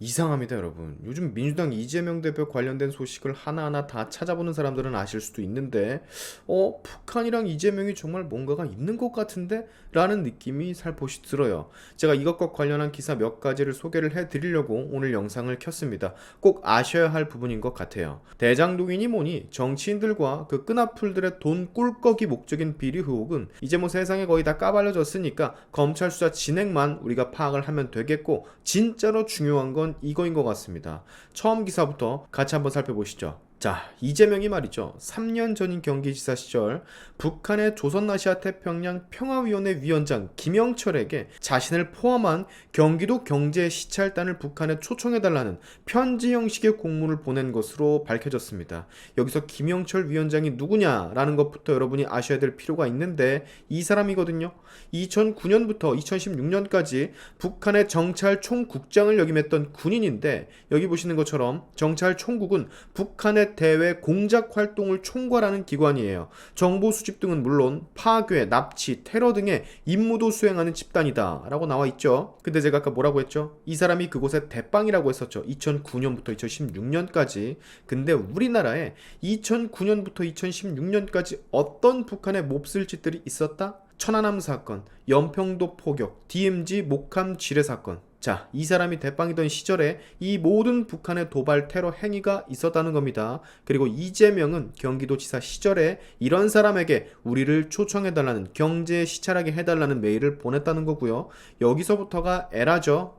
이상합니다, 여러분. 요즘 민주당 이재명 대표 관련된 소식을 하나하나 다 찾아보는 사람들은 아실 수도 있는데, 북한이랑 이재명이 정말 뭔가가 있는 것 같은데? 라는 느낌이 살포시 들어요. 제가 이것과 관련한 기사 몇 가지를 소개를 해드리려고 오늘 영상을 켰습니다. 꼭 아셔야 할 부분인 것 같아요. 대장동이니 뭐니 정치인들과 그 끈앞풀들의 돈 꿀꺽이 목적인 비리 의혹은 이제 뭐 세상에 거의 다 까발려졌으니까 검찰 수사 진행만 우리가 파악을 하면 되겠고, 진짜로 중요한 건 이거인 것 같습니다. 처음 기사부터 같이 한번 살펴보시죠. 자, 이재명이 말이죠. 3년 전인 경기지사 시절 북한의 조선아시아태평양 평화위원회 위원장 김영철에게 자신을 포함한 경기도 경제시찰단을 북한에 초청해달라는 편지 형식의 공문을 보낸 것으로 밝혀졌습니다. 여기서 김영철 위원장이 누구냐라는 것부터 여러분이 아셔야 될 필요가 있는데, 이 사람이거든요. 2009년부터 2016년까지 북한의 정찰 총국장을 역임했던 군인인데, 여기 보시는 것처럼 정찰 총국은 북한의 대외 공작 활동을 총괄하는 기관이에요. 정보 수집 등은 물론 파괴, 납치, 테러 등의 임무도 수행하는 집단이다 라고 나와 있죠. 근데 제가 아까 뭐라고 했죠? 이 사람이 그곳에 대빵이라고 했었죠. 2009년부터 2016년까지. 근데 우리나라에 2009년부터 2016년까지 어떤 북한의 몹쓸 짓들이 있었다? 천안함 사건, 연평도 포격, DMZ 목함 지뢰 사건. 자, 이 사람이 대빵이던 시절에 이 모든 북한의 도발 테러 행위가 있었다는 겁니다. 그리고 이재명은 경기도지사 시절에 이런 사람에게 우리를 초청해달라는, 경제 시찰하게 해달라는 메일을 보냈다는 거고요. 여기서부터가 에라죠.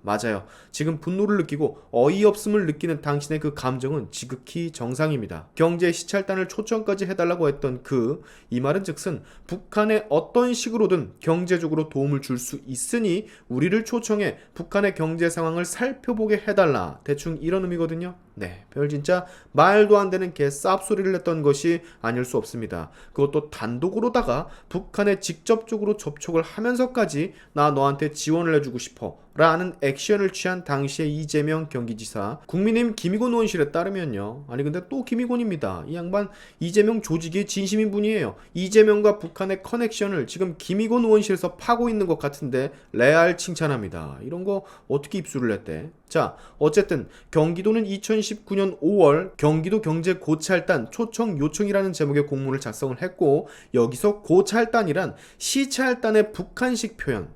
맞아요. 지금 분노를 느끼고 어이없음을 느끼는 당신의 그 감정은 지극히 정상입니다. 경제 시찰단을 초청까지 해달라고 했던 이 말은 즉슨 북한에 어떤 식으로든 경제적으로 도움을 줄 수 있으니 우리를 초청해 북한의 경제 상황을 살펴보게 해달라, 대충 이런 의미거든요. 네, 별 진짜 말도 안 되는 개 쌉소리를 냈던 것이 아닐 수 없습니다. 그것도 단독으로다가 북한에 직접적으로 접촉을 하면서까지 나 너한테 지원을 해주고 싶어 라는 액션을 취한 당시의 이재명 경기지사. 국민의힘 김의곤 의원실에 따르면요, 아니 근데 또 김의곤입니다. 이 양반 이재명 조직의 진심인 분이에요. 이재명과 북한의 커넥션을 지금 김의곤 의원실에서 파고 있는 것 같은데 레알 칭찬합니다. 이런 거 어떻게 입수를 했대? 자, 어쨌든 경기도는 2019년 5월 경기도 경제고찰단 초청 요청이라는 제목의 공문을 작성을 했고, 여기서 고찰단이란 시찰단의 북한식 표현,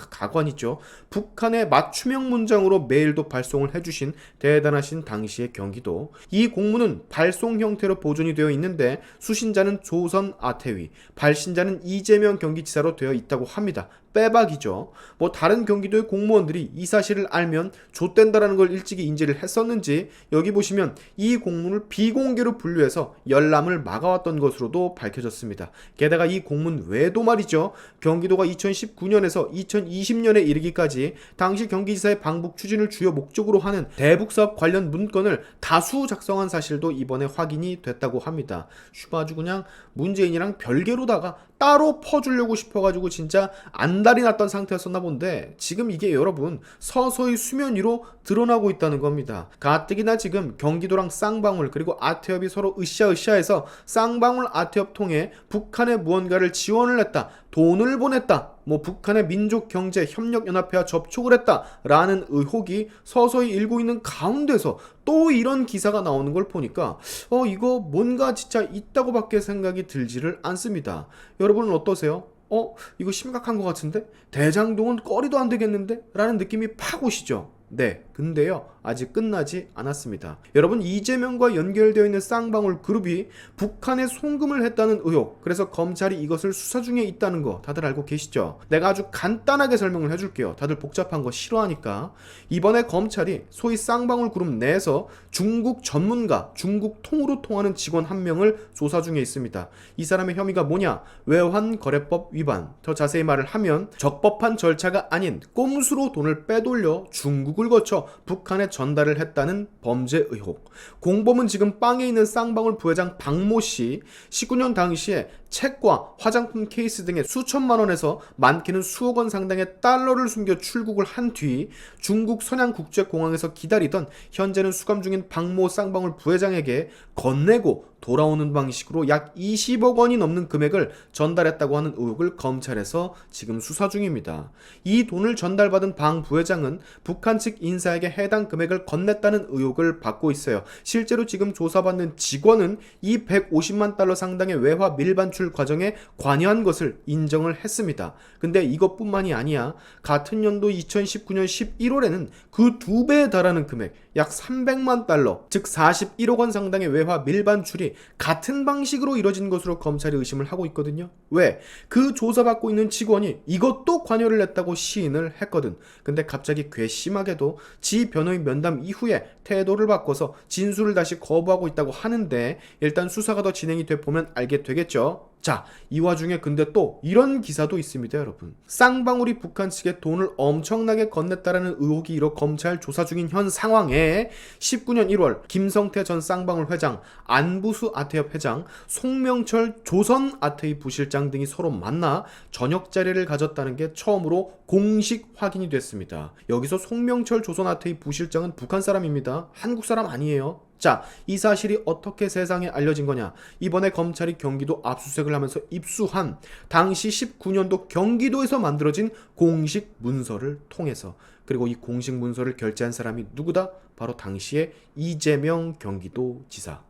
가관이죠. 북한의 맞춤형 문장으로 메일도 발송을 해주신 대단하신 당시의 경기도. 이 공문은 발송 형태로 보존이 되어 있는데 수신자는 조선 아태위, 발신자는 이재명 경기지사로 되어 있다고 합니다. 빼박이죠. 뭐 다른 경기도의 공무원들이 이 사실을 알면 좆된다라는 걸 일찍이 인지를 했었는지 여기 보시면 이 공문을 비공개로 분류해서 열람을 막아왔던 것으로도 밝혀졌습니다. 게다가 이 공문 외에도 말이죠, 경기도가 2019년에서 2020년에 이르기까지 당시 경기지사의 방북 추진을 주요 목적으로 하는 대북사업 관련 문건을 다수 작성한 사실도 이번에 확인이 됐다고 합니다. 슈바주 그냥 문재인이랑 별개로다가 따로 퍼주려고 싶어가지고 진짜 안달이 났던 상태였었나 본데, 지금 이게 여러분 서서히 수면 위로 드러나고 있다는 겁니다. 가뜩이나 지금 경기도랑 쌍방울 그리고 아태협이 서로 으쌰으쌰해서 쌍방울 아태협 통해 북한에 무언가를 지원을 했다, 돈을 보냈다, 뭐 북한의 민족경제협력연합회와 접촉을 했다라는 의혹이 서서히 일고 있는 가운데서 또 이런 기사가 나오는 걸 보니까 이거 뭔가 진짜 있다고밖에 생각이 들지를 않습니다. 여러분은 어떠세요? 이거 심각한 것 같은데? 대장동은 꺼리도 안 되겠는데? 라는 느낌이 팍 오시죠? 네, 근데요, 아직 끝나지 않았습니다. 여러분, 이재명과 연결되어 있는 쌍방울 그룹이 북한에 송금을 했다는 의혹, 그래서 검찰이 이것을 수사 중에 있다는 거 다들 알고 계시죠? 내가 아주 간단하게 설명을 해줄게요. 다들 복잡한 거 싫어하니까. 이번에 검찰이 소위 쌍방울 그룹 내에서 중국 전문가, 중국 통으로 통하는 직원 한 명을 조사 중에 있습니다. 이 사람의 혐의가 뭐냐? 외환거래법 위반. 더 자세히 말을 하면 적법한 절차가 아닌 꼼수로 돈을 빼돌려 중국을 거쳐 북한에 전달을 했다는 범죄 의혹. 공범은 지금 빵에 있는 쌍방울 부회장 박모 씨. 19년 당시에 책과 화장품 케이스 등의 수천만 원에서 많게는 수억 원 상당의 달러를 숨겨 출국을 한 뒤 중국 선양국제공항에서 기다리던 현재는 수감 중인 박모 쌍방울 부회장에게 건네고 돌아오는 방식으로 약 20억 원이 넘는 금액을 전달했다고 하는 의혹을 검찰에서 지금 수사 중입니다. 이 돈을 전달받은 방 부회장은 북한 측 인사에게 해당 금액을 건넸다는 의혹을 받고 있어요. 실제로 지금 조사받는 직원은 이 150만 달러 상당의 외화 밀반출 과정에 관여한 것을 인정을 했습니다. 근데 이것뿐만이 아니야. 같은 연도 2019년 11월에는 그 2배에 달하는 금액, 약 300만 달러, 즉 41억 원 상당의 외화 밀반출이 같은 방식으로 이뤄진 것으로 검찰이 의심을 하고 있거든요. 왜? 그 조사받고 있는 직원이 이것도 관여를 했다고 시인을 했거든. 근데 갑자기 괘씸하게도 지 변호인 면담 이후에 태도를 바꿔서 진술을 다시 거부하고 있다고 하는데, 일단 수사가 더 진행이 돼 보면 알게 되겠죠. 자, 이 와중에 근데 또 이런 기사도 있습니다, 여러분. 쌍방울이 북한 측에 돈을 엄청나게 건넸다라는 의혹이 일어 검찰 조사 중인 현 상황에 19년 1월 김성태 전 쌍방울 회장, 안부수 아태협 회장, 송명철 조선 아태이 부실장 등이 서로 만나 저녁 자리를 가졌다는 게 처음으로 공식 확인이 됐습니다. 여기서 송명철 조선 아태이 부실장은 북한 사람입니다. 한국 사람 아니에요. 자, 이 사실이 어떻게 세상에 알려진 거냐? 이번에 검찰이 경기도 압수수색을 하면서 입수한 당시 19년도 경기도에서 만들어진 공식 문서를 통해서, 그리고 이 공식 문서를 결제한 사람이 누구다? 바로 당시의 이재명 경기도지사.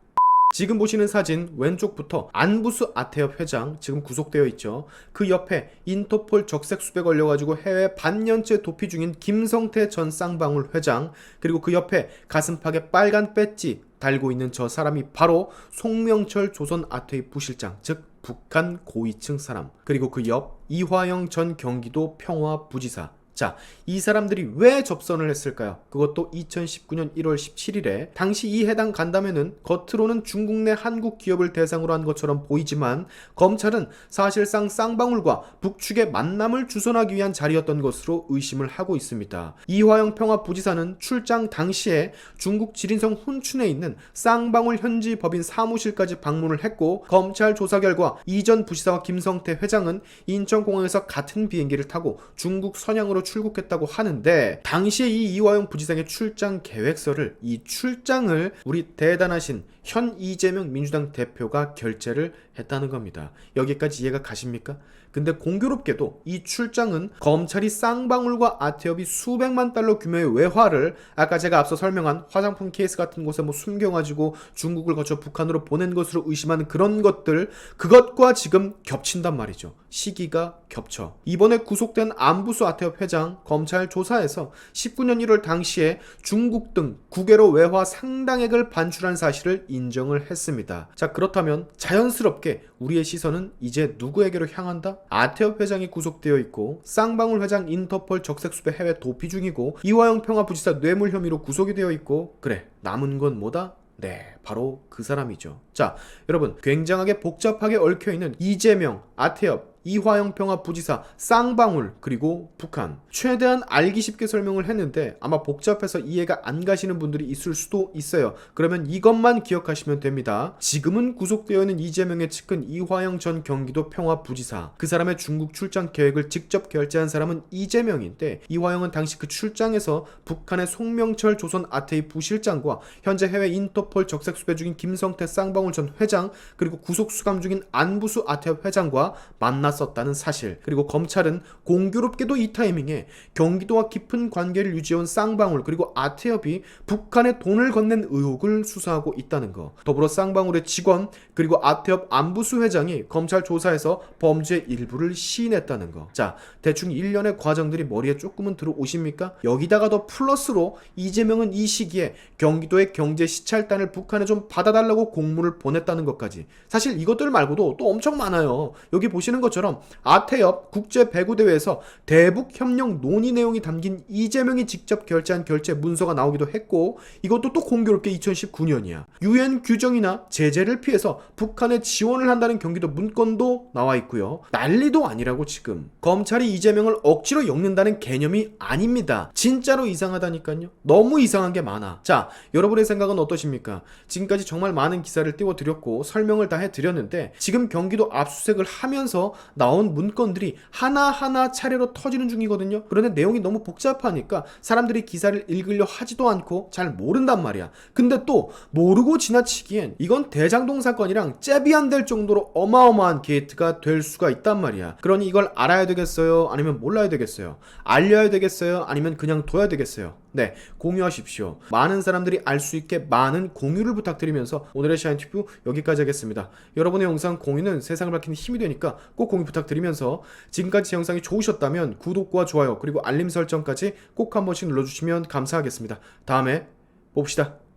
지금 보시는 사진 왼쪽부터 안부수 아태협 회장 지금 구속되어 있죠. 그 옆에 인터폴 적색수배 걸려가지고 해외 반년째 도피 중인 김성태 전 쌍방울 회장, 그리고 그 옆에 가슴팍에 빨간 배지 달고 있는 저 사람이 바로 송명철 조선 아태이 부실장, 즉 북한 고위층 사람, 그리고 그 옆 이화영 전 경기도 평화부지사. 자, 이 사람들이 왜 접선을 했을까요? 그것도 2019년 1월 17일에 당시 이 해당 간담회는 겉으로는 중국 내 한국 기업을 대상으로 한 것처럼 보이지만 검찰은 사실상 쌍방울과 북측의 만남을 주선하기 위한 자리였던 것으로 의심을 하고 있습니다. 이화영 평화부지사는 출장 당시에 중국 지린성 훈춘에 있는 쌍방울 현지 법인 사무실까지 방문을 했고, 검찰 조사 결과 이전 부지사와 김성태 회장은 인천공항에서 같은 비행기를 타고 중국 선양으로 출국했다고 하는데, 당시에 이 이화영 부지사의 출장 계획서를, 이 출장을 우리 대단하신 현 이재명 민주당 대표가 결제를 했다는 겁니다. 여기까지 이해가 가십니까? 근데 공교롭게도 이 출장은 검찰이 쌍방울과 아태협이 수백만 달러 규모의 외화를 아까 제가 앞서 설명한 화장품 케이스 같은 곳에 숨겨가지고 중국을 거쳐 북한으로 보낸 것으로 의심하는 그런 것들, 그것과 지금 겹친단 말이죠. 시기가 겹쳐. 이번에 구속된 안부수 아태협 회장, 검찰 조사에서 19년 1월 당시에 중국 등 국외로 외화 상당액을 반출한 사실을 인정을 했습니다. 자, 그렇다면 자연스럽게 우리의 시선은 이제 누구에게로 향한다? 아태협 회장이 구속되어 있고, 쌍방울 회장 인터폴 적색수배 해외 도피 중이고, 이화영 평화부지사 뇌물 혐의로 구속이 되어 있고, 그래, 남은 건 뭐다? 네, 바로 그 사람이죠. 자, 여러분, 굉장하게 복잡하게 얽혀있는 이재명, 아태협, 이화영 평화부지사, 쌍방울, 그리고 북한. 최대한 알기 쉽게 설명을 했는데 아마 복잡해서 이해가 안 가시는 분들이 있을 수도 있어요. 그러면 이것만 기억하시면 됩니다. 지금은 구속되어 있는 이재명의 측근 이화영 전 경기도 평화부지사, 그 사람의 중국 출장 계획을 직접 결제한 사람은 이재명인데, 이화영은 당시 그 출장에서 북한의 송명철 조선 아태이 부실장과 현재 해외 인터폴 적색수배 중인 김성태 쌍방울 전 회장, 그리고 구속 수감 중인 안부수 아태협 회장과 만났었다는 사실, 그리고 검찰은 공교롭게도 이 타이밍에 경기도와 깊은 관계를 유지해온 쌍방울 그리고 아태협이 북한에 돈을 건넨 의혹을 수사하고 있다는 거, 더불어 쌍방울의 직원 그리고 아태협 안부수 회장이 검찰 조사에서 범죄 일부를 시인했다는 거. 자, 대충 1년의 과정들이 머리에 조금은 들어오십니까? 여기다가 더 플러스로 이재명은 이 시기에 경기도의 경제 시찰단을 북한에 좀 받아달라고 공문을 보냈다는 것까지. 사실 이것들 말고도 또 엄청 많아요. 여기 보시는 것처럼 아태협 국제배구대회에서 대북협력 논의 내용이 담긴 이재명이 직접 결제한 결제 문서가 나오기도 했고, 이것도 또 공교롭게 2019년이야. UN 규정이나 제재를 피해서 북한에 지원을 한다는 경기도 문건도 나와 있고요. 난리도 아니라고. 지금 검찰이 이재명을 억지로 엮는다는 개념이 아닙니다. 진짜로 이상하다니까요. 너무 이상한 게 많아. 자, 여러분의 생각은 어떠십니까? 지금까지 정말 많은 기사를 띄워드렸고 설명을 다 해드렸는데, 지금 경기도 압수수색을 하면서 나온 문건들이 하나하나 차례로 터지는 중이거든요. 그런데 내용이 너무 복잡하니까 사람들이 기사를 읽으려 하지도 않고 잘 모른단 말이야. 근데 또 모르고 지나치기엔 이건 대장동 사건이랑 잽이 안 될 정도로 어마어마한 게이트가 될 수가 있단 말이야. 그러니 이걸 알아야 되겠어요? 아니면 몰라야 되겠어요? 알려야 되겠어요? 아니면 그냥 둬야 되겠어요? 네, 공유하십시오. 많은 사람들이 알 수 있게 많은 공유를 부탁드리면서 오늘의 샤인튜브 여기까지 하겠습니다. 여러분의 영상 공유는 세상을 밝히는 힘이 되니까 꼭 공유 부탁드리면서 지금까지 제 영상이 좋으셨다면 구독과 좋아요 그리고 알림 설정까지 꼭 한 번씩 눌러주시면 감사하겠습니다. 다음에 봅시다.